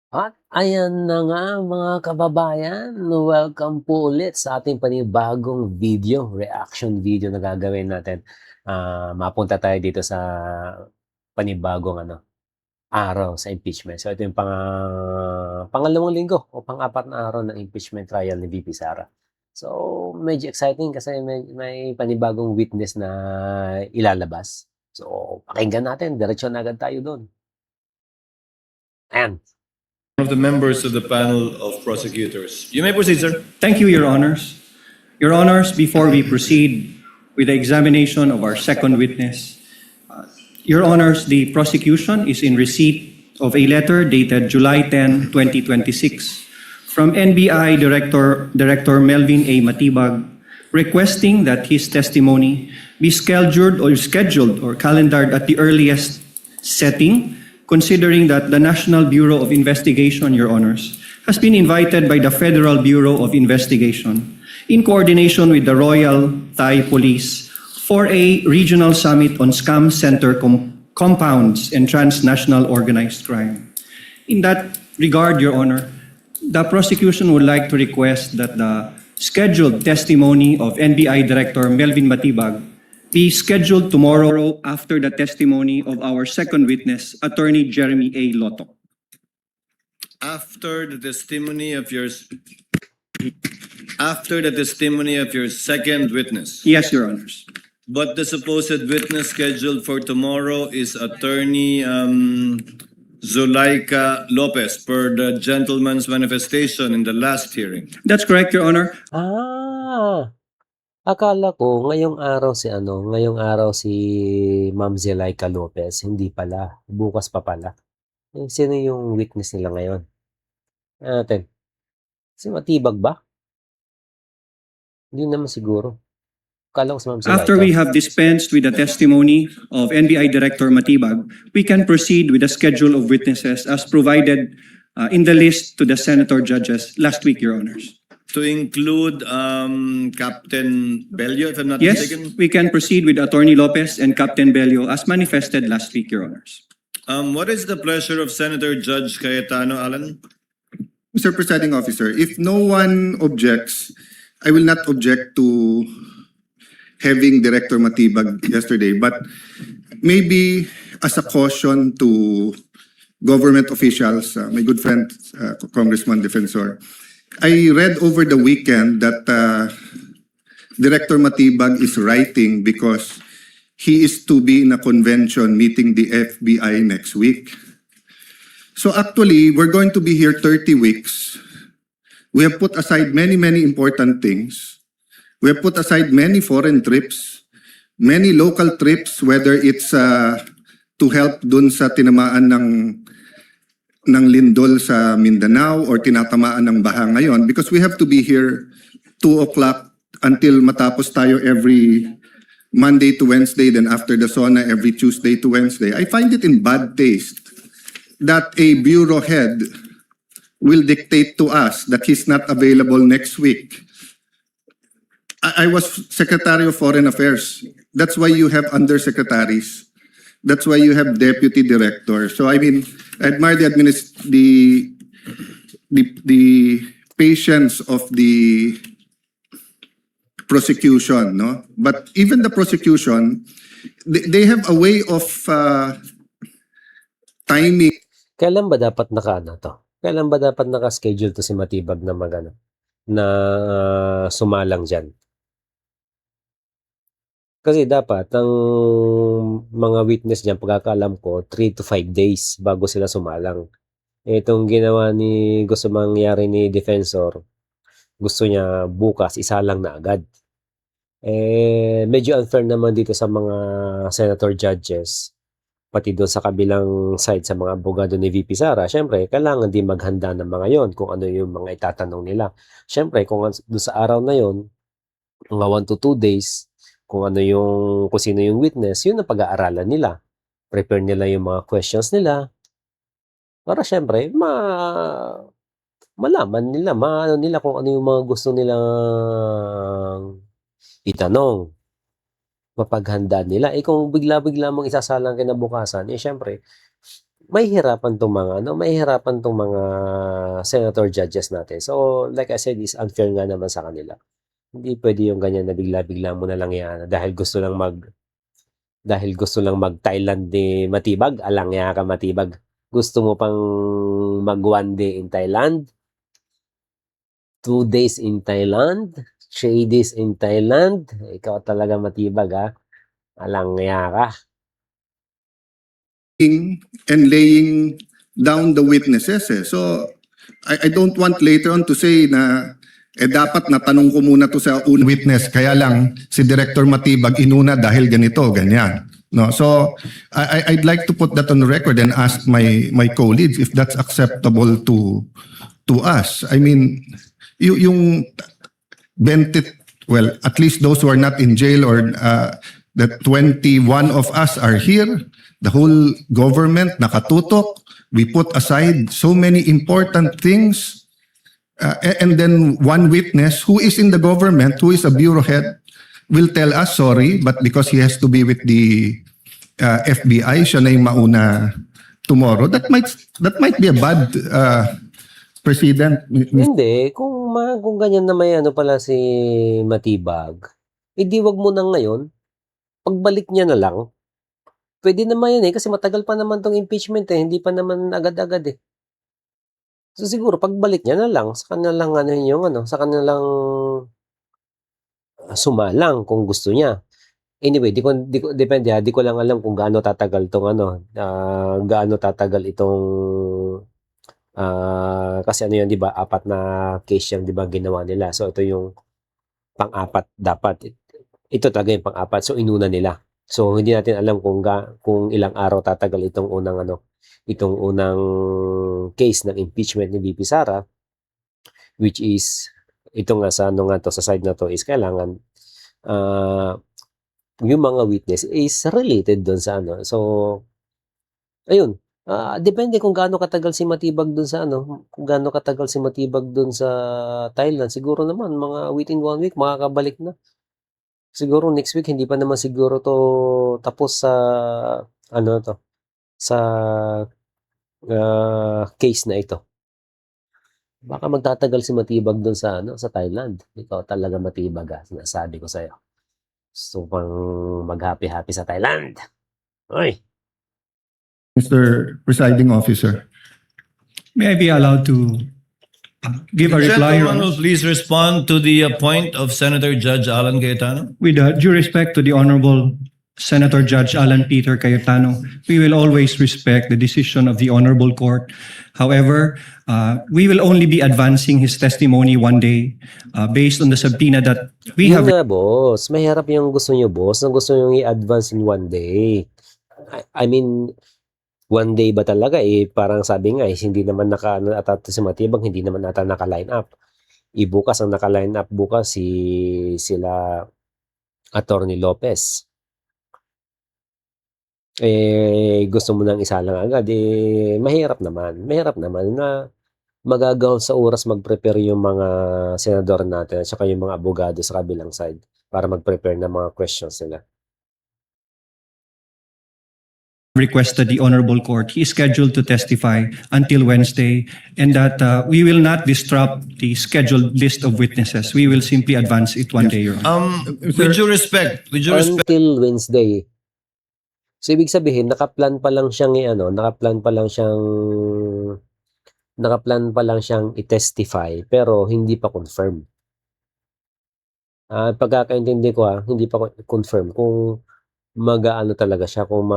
At ayan na nga mga kababayan, welcome po ulit sa ating panibagong video, reaction video na gagawin natin. Mapunta tayo dito sa panibagong araw sa impeachment. So ito yung pangalawang linggo o pang-apat na araw ng impeachment trial ni VP Sara. So medyo exciting kasi may panibagong witness na ilalabas. So pakinggan natin, diretso na agad tayo doon. Ayan. Of the members of the panel of prosecutors. You may proceed, sir. Thank you, Your Honors. Your Honors, before we proceed with the examination of our second witness, Your Honors, the prosecution is in receipt of a letter dated July 10, 2026 from NBI Director Melvin A. Matibag requesting that his testimony be scheduled or calendared at the earliest setting, considering that the National Bureau of Investigation, Your Honors, has been invited by the Federal Bureau of Investigation in coordination with the Royal Thai Police for a regional summit on scam center compounds and transnational organized crime. In that regard, Your Honor, the prosecution would like to request that the scheduled testimony of NBI Director Melvin Matibag be scheduled tomorrow after the testimony of our second witness, Attorney Jeremy A. Lotto. After the testimony of your second witness. Yes, Your Honors. But the supposed witness scheduled for tomorrow is Attorney Zulaika Lopez per the gentleman's manifestation in the last hearing. That's correct, Your Honor. Akala ko ngayong araw si Ma'am Zelaika Lopez, hindi pala, bukas pa pala. Sino yung witness nila ngayon? Natin. Si Matibag ba? Hindi naman siguro. Akala ko si Ma'am Zelaika. After we have dispensed with the testimony of NBI Director Matibag, we can proceed with the schedule of witnesses as provided in the list to the senator judges last week, Your Honors. To include Captain Bello, if I'm not Yes, mistaken. we can proceed with Attorney Lopez and Captain Bello as manifested last week, Your Honors. What is the pleasure of Senator Judge Cayetano, Alan? Mr. Presiding Officer, if no one objects, I will not object to having Director Matibag yesterday, but maybe as a caution to government officials, my good friend, Congressman Defensor, I read over the weekend that Director Matibag is writing because he is to be in a convention meeting the FBI next week. So actually, we're going to be here 30 weeks. We have put aside many important things. We have put aside many foreign trips, many local trips, whether it's to help dun sa tinamaan ng lindol sa Mindanao or tinatamaan ng baha ngayon, because we have to be here 2 o'clock until matapos tayo every Monday to Wednesday, then after the SONA every Tuesday to Wednesday. I find it in bad taste that a bureau head will dictate to us that he's not available next week. I was Secretary of Foreign Affairs. That's why you have undersecretaries. That's why you have deputy director. So I mean, I admire the patience of the prosecution, no? But even the prosecution, they have a way of timing. Kailan ba dapat Kailan ba dapat naka-schedule to si Matibag na na sumalang dyan? Kasi dapat ang mga witness diyan, pagkakaalam ko, 3 to 5 days bago sila sumalang. Itong ginawa gusto mangyari ni Defensor, gusto niya bukas isalang na agad. Medyo unfair naman dito sa mga senator judges, pati doon sa kabilang side sa mga abogado ni VP Sara. Syempre, kailangan din maghanda ng mga yon kung ano yung mga itatanong nila. Syempre, kung doon sa araw na yon, mga 1 to 2 days, kung sino yung witness, yun ang pag-aaralan nila. Prepare nila yung mga questions nila para syempre malaman nila, maano nila kung ano yung mga gusto nilang itanong. Mapaghanda nila. Kung bigla-bigla mong isasalang kinabukasan, syempre mahihirapan 'tong mga ano, mahihirapan 'tong mga senator judges natin. So, like I said, is unfair nga naman sa kanila. Hindi puwede yung ganyan na bigla-bigla mo na lang i-aano dahil gusto lang mag-Thailand ni Matibag, alangya ka Matibag. Gusto mo pang mag 1 day in Thailand, 2 days in Thailand, 3 days in Thailand. Ikaw talaga Matibag, alangya ka. And laying down the witnesses. So, I don't want later on to say na dapat natanong ko muna to sa unang witness. Kaya lang, si Director Matibag inuna dahil ganito, ganyan. No, so I'd like to put that on the record and ask my colleagues if that's acceptable to us. I mean, yung 20, well, at least those who are not in jail or the 21 of us are here. The whole government nakatutok. We put aside so many important things. And then one witness who is in the government, who is a bureau head, will tell us sorry, but because he has to be with the FBI, siya na yung mauna tomorrow. That might be a bad precedent. Hindi, kung ganyan na may ano pala si Matibag, hindi wag mo na ngayon, pagbalik niya na lang. Pwede naman yan kasi matagal pa naman tong impeachment hindi pa naman agad-agad So siguro pagbalik niya na lang, sa kanilang sa kanilang sumalang kung gusto niya. Anyway, depende di ko lang alam kung gaano tatagal tong gaano tatagal itong kasi ano yan, 'di ba? 4 na case yan, 'di ba, ginawa nila. So ito yung pang-4 dapat. Ito talaga yung pang-4. So inuna nila. So hindi natin alam kung ilang araw tatagal itong unang case ng impeachment ni VP Sara, which is ito nga sa sa side na to is kailangan yung mga witness is related doon sa So ayun, depende kung gaano katagal si Matibag doon sa kung gaano katagal si Matibag doon sa Thailand. Siguro naman mga within 1 week makakabalik na. Siguro next week hindi pa naman siguro to tapos sa sa case na ito. Baka magtatagal si Matibag doon sa sa Thailand. Ikaw talaga Matibag, sinasabi ko sa'yo. Gusto pang mag-happy-happy sa Thailand. Oy! Mr. Presiding Officer. May I be allowed to give a reply, Your Gentleman Honor? will please respond to the point of Senator Judge Alan Cayetano. With due respect to the Honorable Senator Judge Alan Peter Cayetano, we will always respect the decision of the Honorable Court. However, we will only be advancing his testimony 1 day based on the subpoena that we Yun have. nga, boss. Mahirap yung gusto nyo, boss, na gusto nyo i-advance in 1 day. I mean, 1 day ba talaga? Parang sabi nga, hindi naman si Matibag, hindi naman ata naka-line up. Bukas ang naka-line up bukas sila Attorney Lopez. Gusto mo nang isa lang agad, mahirap naman na magagaon sa oras mag-prepare yung mga senador natin at saka yung mga abogado sa kabilang side para mag-prepare ng mga questions nila. Requested the Honorable Court. He is scheduled to testify until Wednesday, and that we will not disrupt the scheduled list of witnesses. We will simply advance it 1 day, Your Honor. With due respect, Until Wednesday. So ibig sabihin nakaplan pa lang siyang nakaplan pa lang siyang i-testify pero hindi pa confirm. Pagkakaintindi ko hindi pa confirm kung talaga siya, kung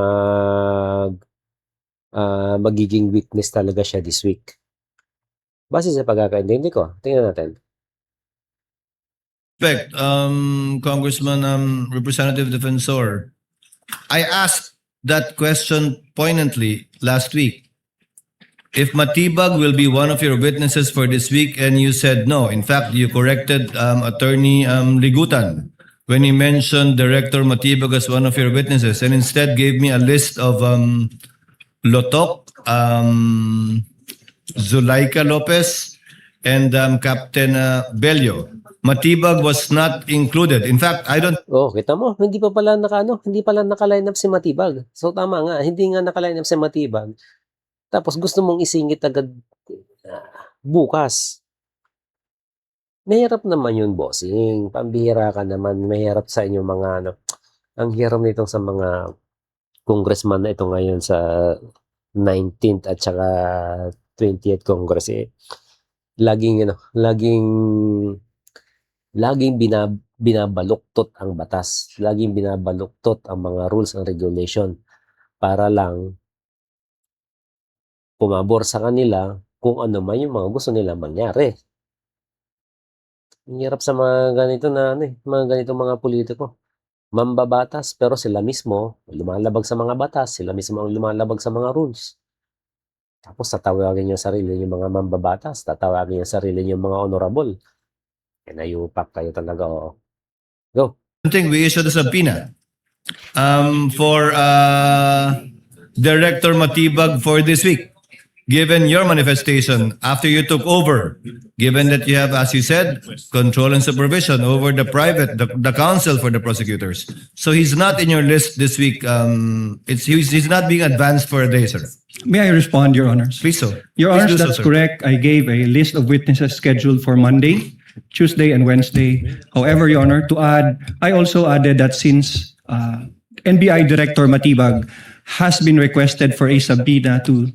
magiging witness talaga siya this week. Base sa pagkakaintindi ko, tingnan natin. respect, Congressman, Representative Defensor, I asked that question poignantly last week. If Matibag will be one of your witnesses for this week, and you said no. In fact, you corrected Attorney Ligutan when he mentioned Director Matibag as one of your witnesses, and instead gave me a list of Lotok, Zulaika Lopez, and Captain Bello. Matibag was not included. In fact, I don't Kita mo, hindi pala naka-line up si Matibag. So tama nga, hindi nga naka-line up si Matibag. Tapos gusto mong isingit agad bukas. Mahirap naman yun, bossing. Pambihira ka naman. Mahirap sa inyo mga ano. Ang hirap nito sa mga congressman na ito ngayon sa 19th at saka 20th Congress. Laging binabaluktot ang batas. Laging binabaluktot ang mga rules and regulation para lang pumabor sa kanila kung ano man yung mga gusto nila mangyari. Ang hirap sa mga ganito na mga ganitong mga politiko. Mambabatas pero sila mismo lumalabag sa mga batas, sila mismo ang lumalabag sa mga rules. Tapos tatawagin niyo sarili niyo mga mambabatas, tatawagin niyo sarili niyo mga honorable. Nayupak kayo talaga. Go. I think we issued a subpoena for Director Matibag for this week. Given your manifestation after you took over, given that you have, as you said, control and supervision over the counsel for the prosecutors. So he's not in your list this week. He's not being advanced for a day, sir. May I respond, Your Honors? Please so. Your Please Honors, do so, that's sir. correct. I gave a list of witnesses scheduled for Monday, Tuesday, and Wednesday. However, Your Honor, to add, I also added that since NBI Director Matibag has been requested for a subpoena to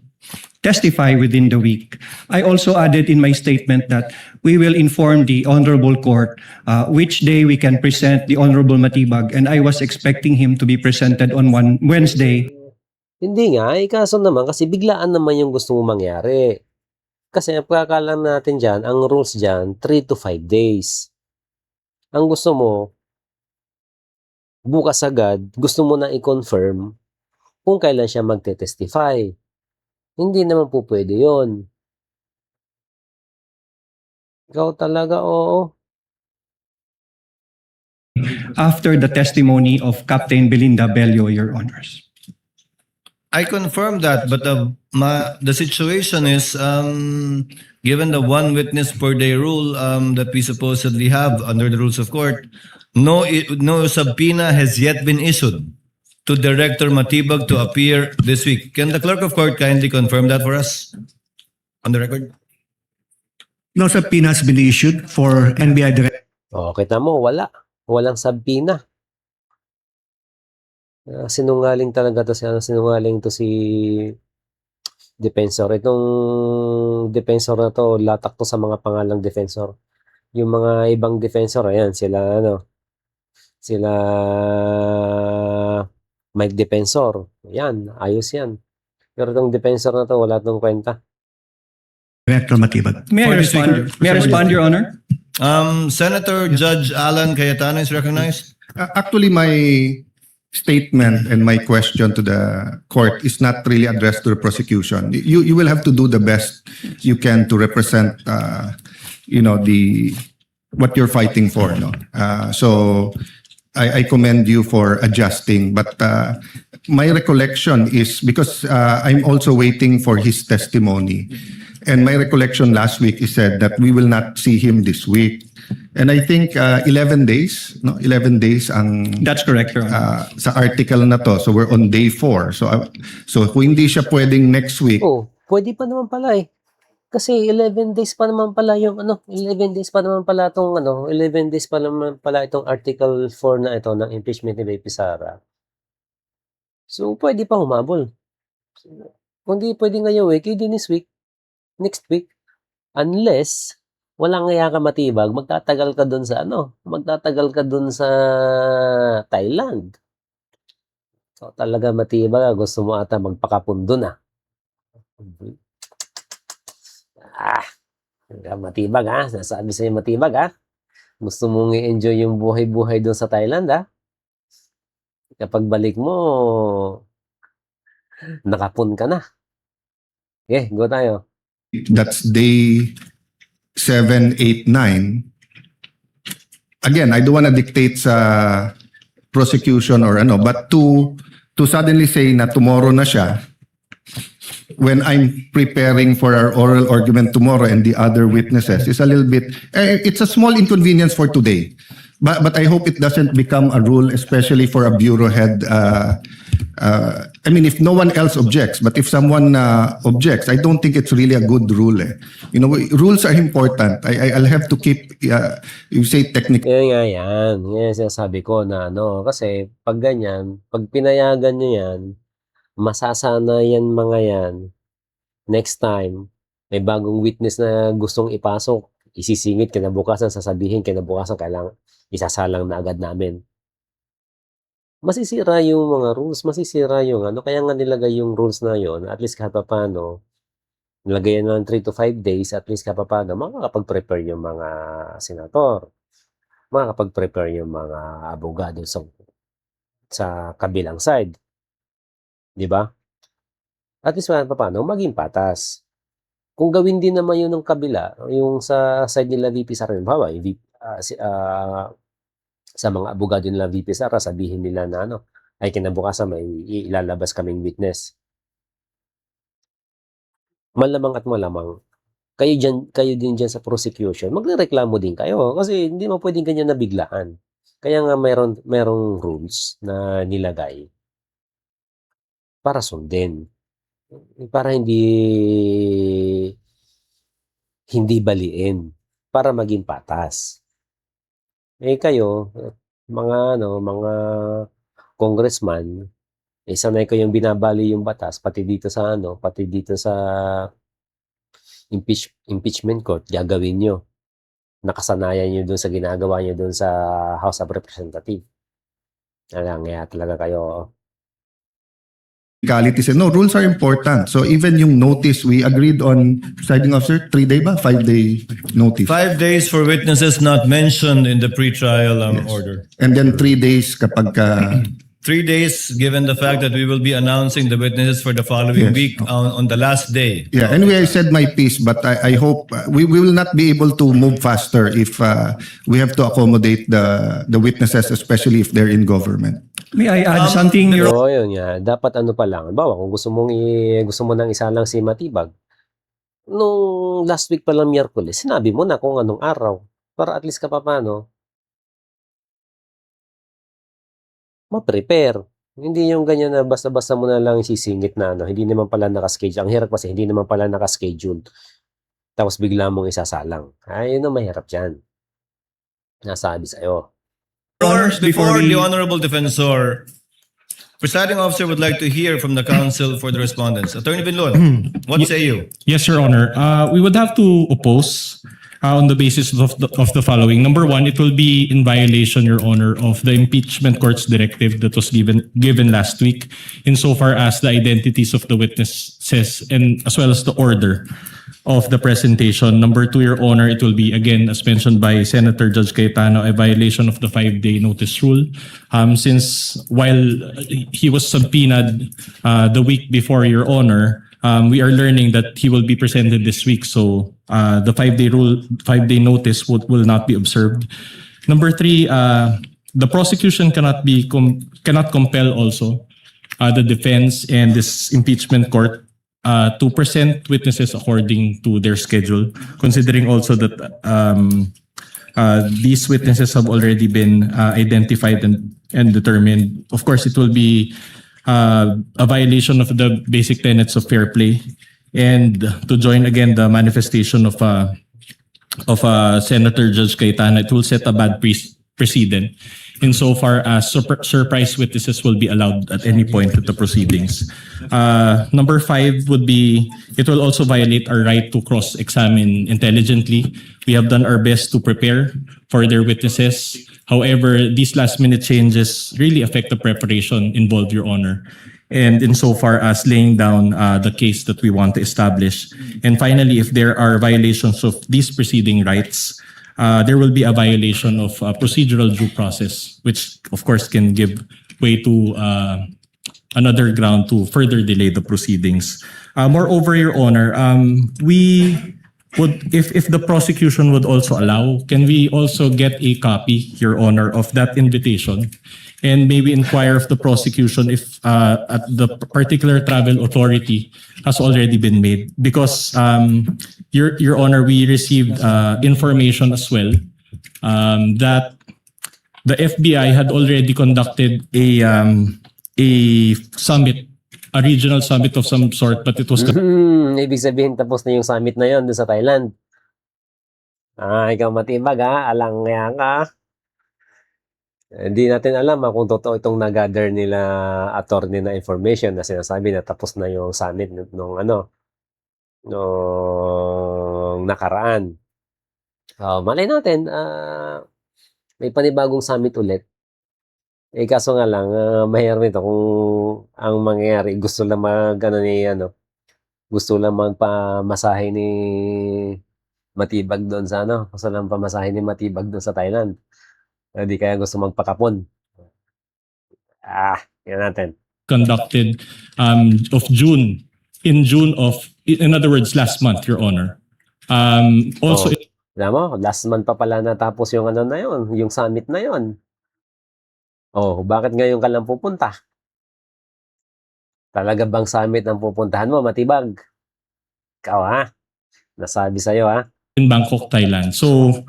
testify within the week, I also added in my statement that we will inform the Honorable Court which day we can present the Honorable Matibag, and I was expecting him to be presented on Wednesday. Hindi nga, kaso naman kasi biglaan naman yung gusto mo mangyari. Kasi ang pagkakalam natin dyan, ang rules dyan, 3 to 5 days. Ang gusto mo, bukas agad, gusto mo na i-confirm kung kailan siya magte-testify. Hindi naman po pwede yun. Ikaw talaga, oo. After the testimony of Captain Belinda Bello, Your Honors. I confirm that, but the situation is, given the one witness per day rule that we supposedly have under the rules of court, no subpoena has yet been issued to Director Matibag to appear this week. Can the clerk of court kindly confirm that for us on the record? No subpoena has been issued for NBI Director. O, kita mo, wala. Walang sabpina. Sinungaling talaga to si Defensor. Itong Defensor na to, latak to sa mga pangalang Defensor. Yung mga ibang Defensor, ayan, sila Mike Defensor. Yan, ayos yan. Pero itong Defensor na to, wala tong kwenta. Director Matibag. May I For this respond? week, May I respond, Your Honor? Senator Judge Alan Cayetano is recognized. Actually, my statement and my question to the court is not really addressed to the prosecution. You will have to do the best you can to represent, what you're fighting for. No, so I commend you for adjusting. But my recollection is because I'm also waiting for his testimony. And my recollection last week, he said that we will not see him this week. And I think 11 days, no? 11 days ang That's correct, Your Honor. sa article na to. So we're on day 4. So kung hindi siya pwedeng next week, Oh, pwede pa naman pala eh. Kasi 11 days pa naman pala yung 11 days pa naman pala itong 11 days pa naman pala itong Article 4 na ito ng impeachment ni Baby Sara. So, pwede pa humabol. Kung di pwede ngayong week, hindi this week, next week. Unless, walang ngaya ka Matibag, magtatagal ka dun sa magtatagal ka dun sa Thailand. So, talaga Matibag, gusto mo ata magpakapundo na. Matibag ha, nasabi sa'yo Matibag ha. Gusto mong i-enjoy yung buhay-buhay doon sa Thailand ha. Kapag balik mo, nakapun ka na. Okay, go tayo. that's day 7, 8, 9. Again, I don't want to dictate sa prosecution or but to suddenly say na tomorrow na siya, when I'm preparing for our oral argument tomorrow and the other witnesses is a little bit, it's a small inconvenience for today. But I hope it doesn't become a rule, especially for a bureau head I mean, if no one else objects, but if someone objects, I don't think it's really a good rule. You know, rules are important. I'll have to keep, you say technical. Kaya nga yan. Yan yung sinasabi ko na ano. Kasi pag ganyan, pag pinayagan nyo yan, masasana yan mga yan. Next time, may bagong witness na gustong ipasok, isisingit kinabukasan, sasabihin kinabukasan, kailangan isasalang na agad namin. Masisira yung mga rules, masisira yung ano. Kaya nga nilagay yung rules na yon, at least kahit paano, nilagay yan ng 3 to 5 days, at least kahit paano, makakapag-prepare yung mga senator, makakapag-prepare yung mga abogado sa kabilang side. Di ba? At least kahit paano, maging patas. Kung gawin din naman yun ng kabila, yung sa side nila VP Sara, halimbawa, sa mga abogado nila VP Sara, sabihin nila na ano, ay kinabukasan may ilalabas kaming witness. Malamang at malamang, kayo din dyan sa prosecution, magrereklamo din kayo kasi hindi mo pwedeng ganyan na biglaan. Kaya nga merong rules na nilagay para sundin. Para hindi baliin, para maging patas. Kayo, mga congressman, sanay kayong binabali yung batas pati dito sa impeachment court, gagawin nyo. Nakasanayan nyo doon sa ginagawa nyo doon sa House of Representatives. Kaya talaga kayo. Technicalities. No, rules are important. So even yung notice, we agreed on, presiding officer, 3-day ba? 5-day notice. 5 days for witnesses not mentioned in the pretrial order. And then 3 days kapag 3 days, given the fact that we will be announcing the witnesses for the following Yes. week on the last day. yeah, anyway, I said my piece, but I hope we will not be able to move faster if we have to accommodate the witnesses, especially if they're in government. May I add something, Your Oo, yun nga. Dapat ano pa lang. Bawa, kung gusto mo nang isa lang si Matibag, nung last week pa lang Miyerkules, sinabi mo na kung anong araw. Para at least kapapano, ma-prepare. Hindi yung ganyan na basta-basta mo na lang sisingit na ano. Hindi naman pala nakaschedule. Ang hirap kasi, hindi naman pala nakaschedule. Tapos bigla mong isasalang. Yun ang mahirap dyan. Nasabi sa'yo. Honors, before the Honorable Defensor, Presiding Officer would like to hear from the counsel for the respondents. Attorney Binlon, what say you? Yes, Your Honor. We would have to oppose on the basis of the following. Number one, it will be in violation, Your Honor, of the impeachment court's directive that was given last week, insofar as the identities of the witnesses and as well as the order of the presentation. Number two, Your Honor, it will be, again, as mentioned by Senator Judge Cayetano, a violation of the 5-day notice rule. Since while he was subpoenaed the week before, Your Honor, we are learning that he will be presented this week. So the 5-day notice will not be observed. Number three, the prosecution cannot compel also the defense and this impeachment court to present witnesses according to their schedule, considering also that these witnesses have already been identified and determined. Of course, it will be a violation of the basic tenets of fair play, and to join again the manifestation of Senator Judge Cayetano, it will set a bad precedent insofar as surprise witnesses will be allowed at any point of the proceedings. Number five would be, it will also violate our right to cross-examine intelligently. We have done our best to prepare for their witnesses. However, these last-minute changes really affect the preparation involved, Your Honor, and insofar as laying down the case that we want to establish. And finally, if there are violations of these proceeding rights, there will be a violation of procedural due process, which of course can give way to another ground to further delay the proceedings. Moreover, Your Honor, we would, if the prosecution would also allow, can we also get a copy, Your Honor, of that invitation? And maybe inquire of the prosecution if at the particular travel authority has already been made. Because, Your Honor, we received information as well that the FBI had already conducted a summit a regional summit of some sort, but it was Ibig sabihin tapos na yung summit na yon doon sa Thailand. Ikaw matibag alangya ka. Hindi natin alam kung totoo itong na-gather nila attorney na information na sinasabi na tapos na yung summit nung nakaraan. Malay natin, may panibagong summit ulit. Kaso nga lang, mahirap nito kung ang mangyayari, gusto lang gusto lang magpamasahe ni Matibag doon sa gusto lang pamasahe ni Matibag doon sa Thailand. Hindi kaya gusto magpakapon. Yan natin. conducted of June, in other words, last month, Your Honor. Also, Alam mo, last month pa pala natapos yung na yun, yung summit na yun. Bakit ngayon ka lang pupunta? Talaga bang summit ang pupuntahan mo, Matibag? Ikaw nasabi sa'yo in Bangkok, Thailand. So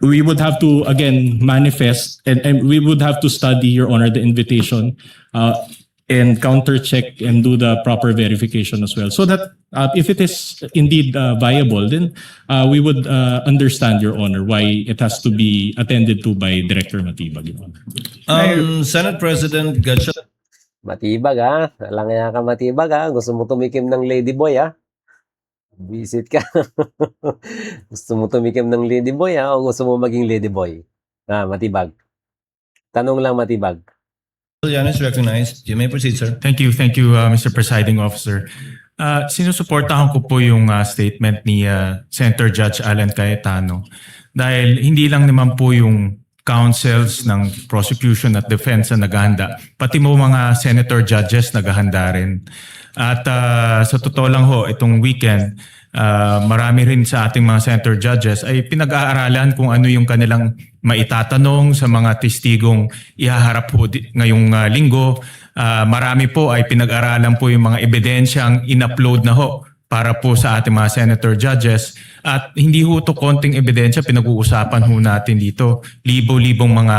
we would have to again manifest and we would have to study, Your Honor, the invitation and counter check and do the proper verification as well. So that if it is indeed viable, then we would understand, Your Honor, why it has to be attended to by Director Matibag, Your Honor. Senate President Gatchalian. Matibag Alangya ka Matibag Gusto mo tumikim ng ladyboy Visit ka. Gusto mo tumikim ng ladyboy o gusto mo maging ladyboy? Matibag. Tanong lang Matibag. Gatchalian is recognized. You may proceed, sir. Thank you, Mr. Presiding Officer. Sinusuportahan ko po yung statement ni Senator Judge Alan Cayetano dahil hindi lang naman po yung counsels ng prosecution at defense na naghahanda, pati mo mga senator judges naghahanda rin. At sa totoo lang itong weekend, marami rin sa ating mga senator judges ay pinag-aaralan kung ano yung kanilang maitatanong sa mga testigong ihaharap po ngayong linggo. Marami po ay pinag-aralan po yung mga ebidensyang in-upload na para po sa ating mga senator judges. At hindi to konting ebidensya, pinag-uusapan natin dito. Libo-libong mga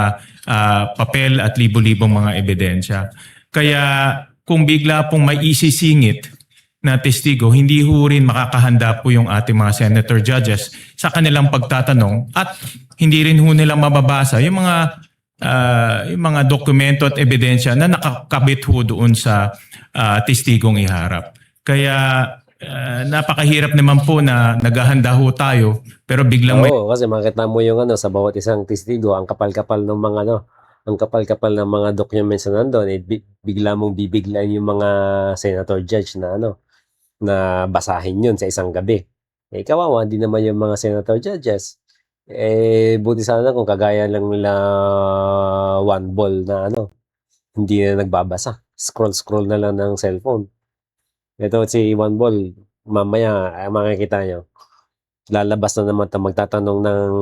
papel at libo-libong mga ebidensya. Kaya kung bigla pong may isisingit na testigo, hindi rin makakahanda po yung ating mga senator judges sa kanilang pagtatanong at hindi rin nila mababasa yung mga dokumento at ebidensya na nakakabit doon sa testigong iharap. Kaya napakahirap naman po na naghahanda tayo pero biglang may Kasi makita mo yung sa bawat isang testigo, ang kapal-kapal ng mga ang kapal-kapal ng mga documents na nandun, bigla mong bibiglain yung mga senator judge na na basahin yun sa isang gabi. Kawawa, hindi naman yung mga senator judges. Buti sana kung kagaya lang nila one ball na hindi na nagbabasa. Scroll na lang ng cellphone. Ito si One Ball, mamaya makikita nyo, lalabas na naman magtatanong ng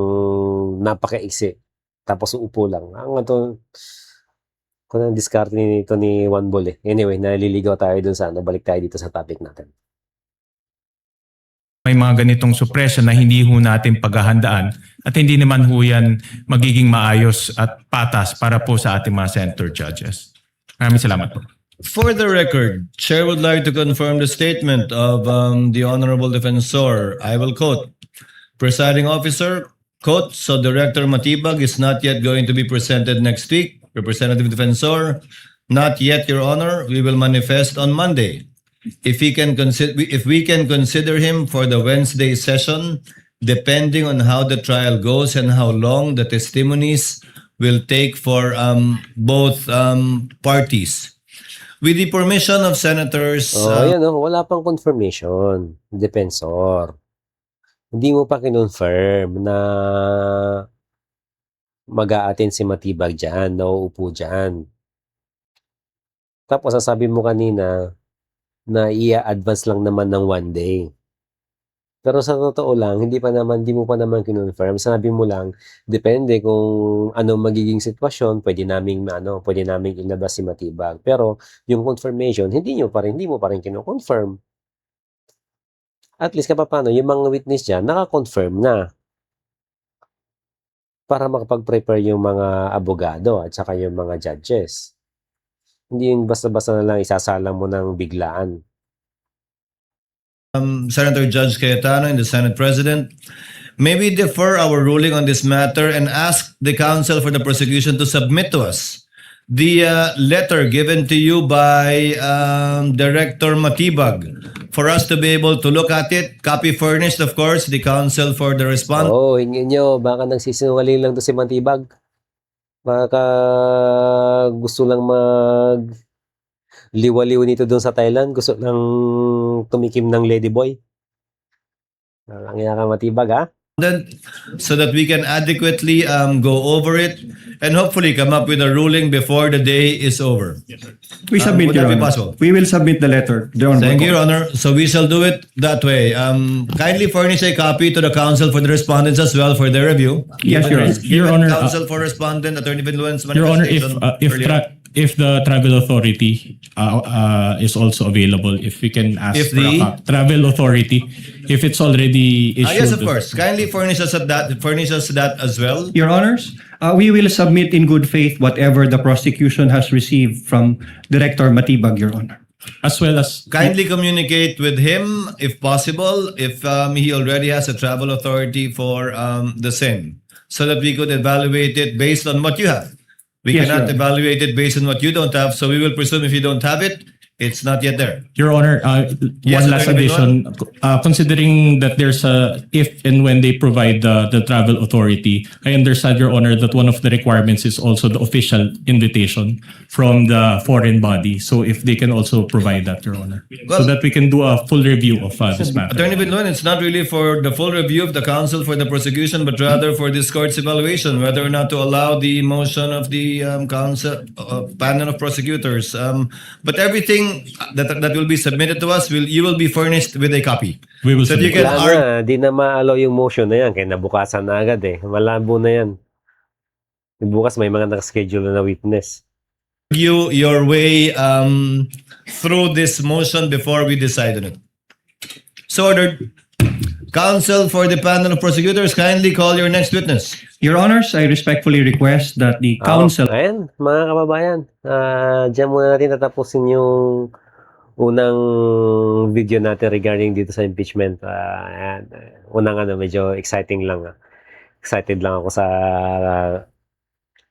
napakaiksi. Tapos uupo lang. Kung ang diskarte nito ni One Ball Anyway, naliligaw tayo dun sa balik tayo dito sa topic natin. may mga ganitong suppression na hindi natin paghahandaan at hindi naman yan magiging maayos at patas para po sa ating mga senator judges. Maraming salamat po. For the record, Chair would like to confirm the statement of the Honorable Defensor. I will quote, Presiding Officer, quote, so Director Matibag is not yet going to be presented next week. Representative Defensor, not yet, Your Honor. We will manifest on Monday. If we can consider him for the Wednesday session, depending on how the trial goes and how long the testimonies will take for both parties. With the permission of Senators... Ayan wala pang confirmation. Defensor. Hindi mo pa kinonfirm na mag-a-attend si Matibag dyan, nauupo dyan. Tapos sasabi mo kanina na i-advance lang naman ng 1 day. Pero sa totoo lang, hindi mo pa naman kinonfirm. Sabi mo lang, depende kung ano magiging sitwasyon, pwede naming ilabas si Matibag. Pero yung confirmation, hindi mo pa rin kino-confirm. At least paano, yung mga witness dyan, naka-confirm na. Para makapag-prepare yung mga abogado at saka yung mga judges. Hindi yung basta-basta na lang isasalang mo ng biglaan. Senator Judge Cayetano and the Senate President, may we defer our ruling on this matter and ask the counsel for the prosecution to submit to us the letter given to you by Director Matibag for us to be able to look at it. Copy furnished, of course, the counsel for the response. Oo, hingin nyo, baka nagsisinungaling lang to si Matibag. Baka gusto lang liwaliw nito doon sa Thailand. Gusto lang tumikim ng ladyboy. Ang ka Matibag, ha? So that we can adequately go over it and hopefully come up with a ruling before the day is over. We submit, would Your that be Honor. possible? We will submit the letter. The Honorable Thank you, Your Court. Honor. So we shall do it that way. Kindly furnish a copy to the counsel for the respondents as well for their review. Yes, Your Honor. Your Honor, Counsel for respondent, Attorney Vinluen's Your Honor, manifestation if the travel authority is also available, if we can ask If for the- travel authority, if it's already issued. yes, of course. Kindly furnish us that as well. Your Honors, we will submit in good faith whatever the prosecution has received from Director Matibag, Your Honor. As well as Kindly communicate with him if possible, if he already has a travel authority for the same, so that we could evaluate it based on what you have. We Yes, cannot Your Honor. evaluate it based on what you don't have, so we will presume if you don't have it, it's not yet there. Your Honor, Yes, one last Attorney addition. Considering that there's if and when they provide the travel authority, I understand, Your Honor, that one of the requirements is also the official invitation from the foreign body. So if they can also provide that, Your Honor, Well- so that we can do a full review of this matter. Attorney Vinluan, it's not really for the full review of the counsel for the prosecution, but rather for this court's evaluation, whether or not to allow the motion of the counsel panel of prosecutors. But everything that will be submitted to us, you will be furnished with a copy. We will So you submit. can Wala na, di na ma-allow yung motion na yan. Kaya nabukasan na agad eh. Malabo na yan. Bukas may mga nakaschedule na witness. argue your way through this motion before we decide on it. So ordered. Counsel for the panel of prosecutors, kindly call your next witness. Your Honors, I respectfully request that the counsel Ayan, mga kababayan. Diyan muna natin tatapusin yung unang video natin regarding dito sa impeachment. Ayan. Unang medyo exciting lang. Excited lang ako sa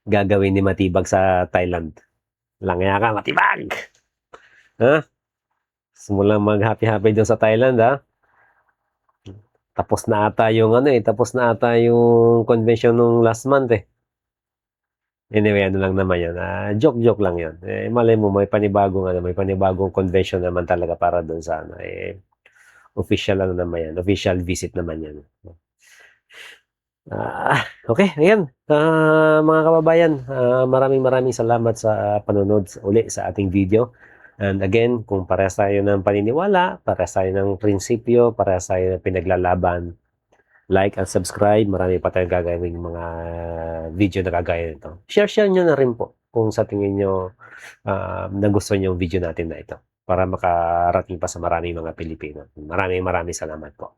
gagawin ni Matibag sa Thailand. Langya ka, Matibag! Ha? Simulang mag-happy-happy dyan sa Thailand, ha? Tapos na ata yung tapos na ata yung convention nung last month eh. Anyway, ano lang naman yun. Joke lang yun. Malay mo, may panibagong convention naman talaga para doon sa official naman yan. Official visit naman yan. Okay, ayan. Mga kababayan, maraming salamat sa panonood uli sa ating video. And again, kung parehas tayo ng paniniwala, parehas tayo ng prinsipyo, parehas tayo ng pinaglalaban, like and subscribe. Marami pa tayong gagawing mga video na kagaya nito. Share nyo na rin po kung sa tingin nyo nagustuhan nyo yung video natin na ito para makarating pa sa maraming mga Pilipino. Maraming salamat po.